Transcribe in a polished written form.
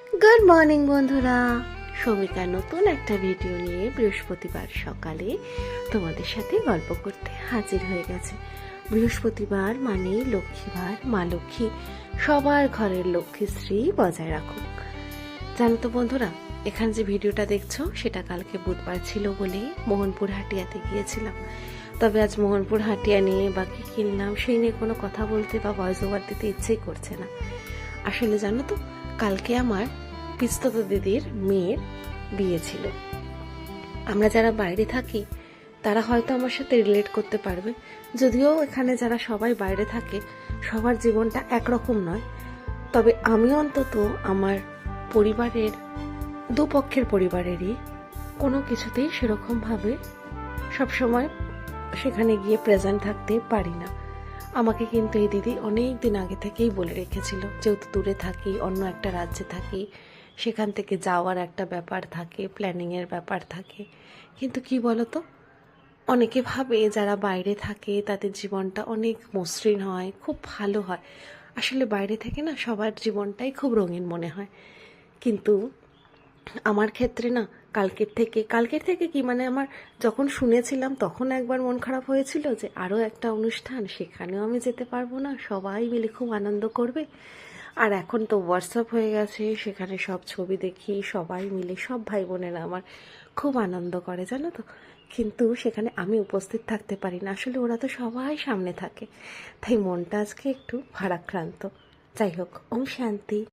Good morning বন্ধুরা, সৌমিকার নতুন একটা ভিডিও নিয়ে বৃহস্পতিবার সকালে তোমাদের সাথে গল্প করতে হাজির হয়ে গেছে। বৃহস্পতিবার মানে লক্ষ্মীবার, মা লক্ষ্মী সবার ঘরের লক্ষ্মীশ্রী বজায় রাখুক। জানো তো বন্ধুরা, এখানে যে ভিডিওটা দেখছো সেটা কালকে বুধবার ছিল বলে মোহনপুর হাটিয়াতে গিয়েছিলাম। তবে আজ মোহনপুর হাটিয়া নিয়ে বা কি কিনলাম সেই নিয়ে কোনো কথা বলতে বা ভয়েস ওভার দিতে ইচ্ছেই করছে না। আসলে জানো তো, কালকে আমার পিস্তত দিদির মেয়ের বিয়ে ছিল। আমরা যারা বাইরে থাকি তারা হয়তো আমার সাথে রিলেট করতে পারবে, যদিও এখানে যারা সবাই বাইরে থাকে সবার জীবনটা একরকম নয়। তবে আমি অন্তত আমার পরিবারের দুপক্ষের পরিবারেরই কোনো কিছুতেই সেরকমভাবে সবসময় সেখানে গিয়ে প্রেজেন্ট থাকতে পারি না। আমাকে কিন্তু এই দিদি অনেক দিন আগে থেকেই বলে রেখেছিল, যেহেতু দূরে থাকি, অন্য একটা রাজ্যে থাকি, সেখান থেকে যাওয়ার একটা ব্যাপার থাকে, প্ল্যানিংয়ের ব্যাপার থাকে। কিন্তু কি বলতো, অনেকে ভাবে যারা বাইরে থাকে তাদের জীবনটা অনেক মসৃণ হয়, খুব ভালো হয়। আসলে বাইরে থেকে না সবার জীবনটাই খুব রঙিন মনে হয়। কিন্তু আমার ক্ষেত্রে না কালকের থেকে কি মানে আমার যখন শুনেছিলাম তখন একবার মন খারাপ হয়েছিল যে আরও একটা অনুষ্ঠান, সেখানেও আমি যেতে পারবো না, সবাই মিলে খুব আনন্দ করবে। আর এখন তো হোয়াটসঅ্যাপ হয়ে গেছে, সেখানে সব ছবি দেখি, সবাই মিলে সব ভাই বোনেরা আমার খুব আনন্দ করে জানো তো। কিন্তু সেখানে আমি উপস্থিত থাকতে পারি না, আসলে ওরা তো সবাই সামনে থাকে, তাই মনটা আজকে একটু ভারাক্রান্ত। যাই হোক, ওম শান্তি।